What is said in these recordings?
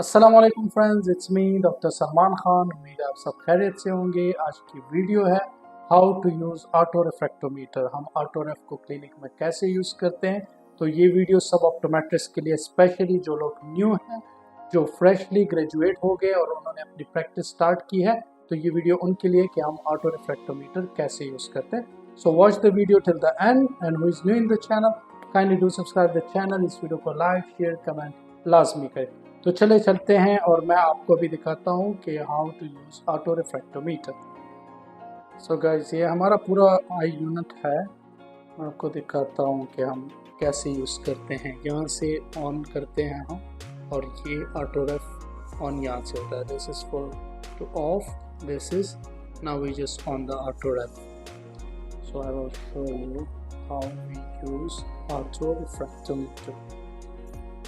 अस्सलाम वालेकुम friends, it's me doctor Salman Khan. उम्मीद है आप सब खैरियत से होंगे। आज की वीडियो है how to use auto refractometer. हम ऑटोरेफ को क्लिनिक में कैसे यूज़ करते हैं। तो ये वीडियो सब ऑप्टोमेट्रिस्ट के लिए, स्पेशली जो लोग न्यू हैं, जो फ्रेशली ग्रेजुएट हो गए और उन्होंने अपनी प्रैक्टिस स्टार्ट की है, तो ये वीडियो उनके लिए कि हम ऑटो रिफ्रैक्टोमीटर कैसे यूज़ करते हैं। So watch the video till the end and who is new in the channel kindly do subscribe the channel. इस वीडियो को लाइक शेयर कमेंट लाजमी करें। तो चले चलते हैं और मैं आपको भी दिखाता हूँ कि how to use auto refractometer. So guys, ये हमारा पूरा आई यूनिट है। मैं आपको दिखाता हूँ कि हम कैसे यूज़ करते हैं। यहाँ से ऑन करते हैं हम, और ये ऑटो रेफ ऑन यहाँ से होता है। This is for to off, this is now we just on the auto ref. So I will show you how we use auto refractometer.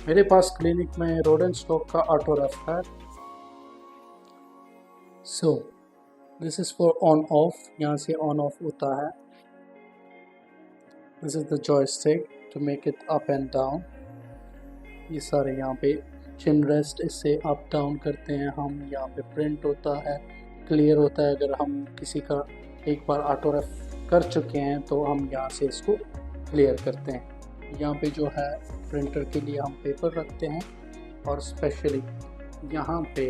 मेरे पास क्लिनिक में रोड एंड स्टॉक का auto ref है। So this is for on off, यहाँ से on off होता है। This is the joystick to make it up and down. ये सारे यहाँ पे चिन रेस्ट, इससे अप डाउन करते हैं हम। यहाँ पे प्रिंट होता है, क्लियर होता है। अगर हम किसी का एक बार ऑटो रेफ कर चुके हैं तो हम यहाँ से इसको क्लियर करते हैं। यहाँ पे जो है प्रिंटर के लिए हम पेपर रखते हैं, और स्पेशली यहाँ पे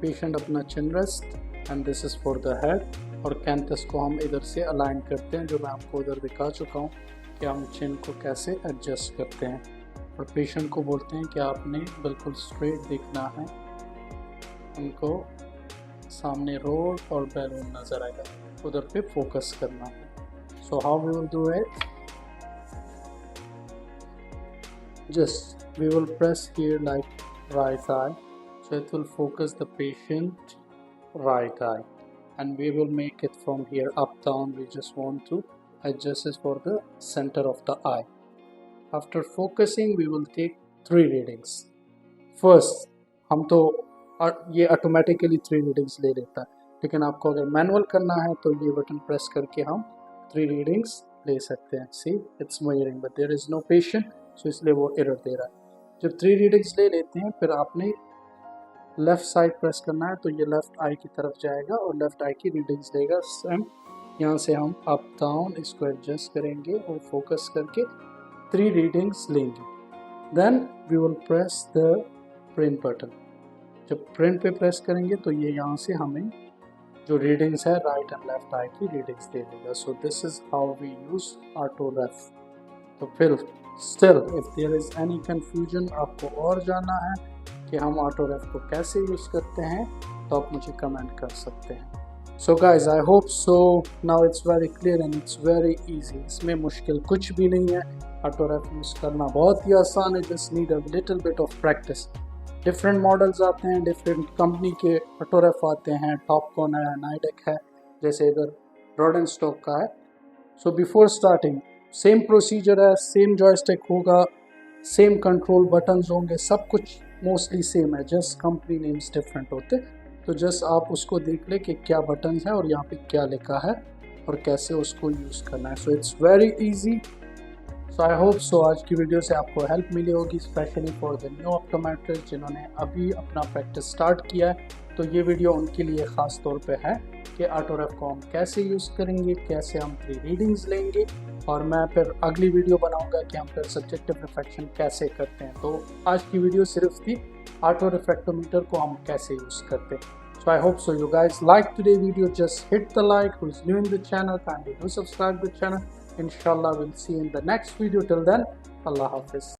पेशेंट अपना chin rest, and this is for the head. और कैंथस को हम इधर से अलाइन करते हैं, जो मैं आपको उधर दिखा चुका हूँ कि हम चिन को कैसे एडजस्ट करते हैं। और पेशेंट को बोलते हैं कि आपने बिल्कुल स्ट्रेट दिखना है, उनको सामने रोड और बैलून नज़र आएगा, उधर पे फोकस करना है। So how we will do it? Just we will press here like right eye, so it will focus the patient right eye, and we will make it from here up down. We just want to adjust it for the center of the eye. After focusing, we will take 3 readings. First, हम तो ये automatically 3 readings ले लेता है, लेकिन आपको अगर manual करना है तो ये बटन प्रेस करके हम 3 रीडिंग्स ले सकते हैं। See it's mirroring but there is no patient, so इसलिए वो एरर दे रहा है। जब 3 रीडिंग्स ले लेते हैं, फिर आपने लेफ़्ट साइड प्रेस करना है, तो ये लेफ़्ट आई की तरफ जाएगा और लेफ़्ट आई की रीडिंग्स लेगा। सेम यहाँ से हम अप डाउन इसको एडजस्ट करेंगे और फोकस करके 3 रीडिंग्स लेंगे। Then we will press the print button. जब प्रिंट पे प्रेस करेंगे तो ये यहाँ से हमें जो रीडिंग्स है राइट एंड लेफ्ट आई की रीडिंग्स दे देगा। So this is how we use auto ref. तो फिर still if there is any confusion, आपको और जानना है कि हम ऑटो रेफ को कैसे यूज़ करते हैं, तो आप मुझे कमेंट कर सकते हैं। So guys, I hope so now it's very clear and it's very easy. इसमें मुश्किल कुछ भी नहीं है। ऑटो रेफ यूज़ करना बहुत ही आसान है। Just need a little bit of practice. Different models आते हैं, डिफरेंट कंपनी के ऑटोरेफ आते हैं। टॉपकॉन है, नाइडेक है, जैसे इधर रोड एंड स्टॉक का है। So before starting same procedure है, सेम जॉयस्टिक होगा, सेम कंट्रोल बटन्स होंगे, सब कुछ मोस्टली सेम है, जस्ट कंपनी नेम्स डिफरेंट होते। तो जस्ट आप उसको देख ले कि क्या बटन्स हैं और यहाँ पे क्या लिखा है और कैसे उसको यूज़ करना है। So it's very easy. So I hope so आज की वीडियो से आपको हेल्प मिली होगी, specially for the new optometrist जिन्होंने अभी अपना प्रैक्टिस स्टार्ट किया है। तो ये वीडियो उनके लिए ख़ास तौर पे है कि ऑटोरेफ को हम कैसे यूज़ करेंगे, कैसे हम 3 रीडिंग्स लेंगे, और मैं फिर अगली वीडियो बनाऊंगा कि हम फिर सब्जेक्टिव रिफ्रैक्शन कैसे करते हैं। तो आज की वीडियो सिर्फ थी ऑटो रिफ्रैक्टोमीटर को हम कैसे यूज़ करते हैं। So I hope so you guys like today's video. Just hit the like. Who is new in the channel, kindly do subscribe the channel. Inshallah we'll see you in the next video. Till then, Allah Hafiz.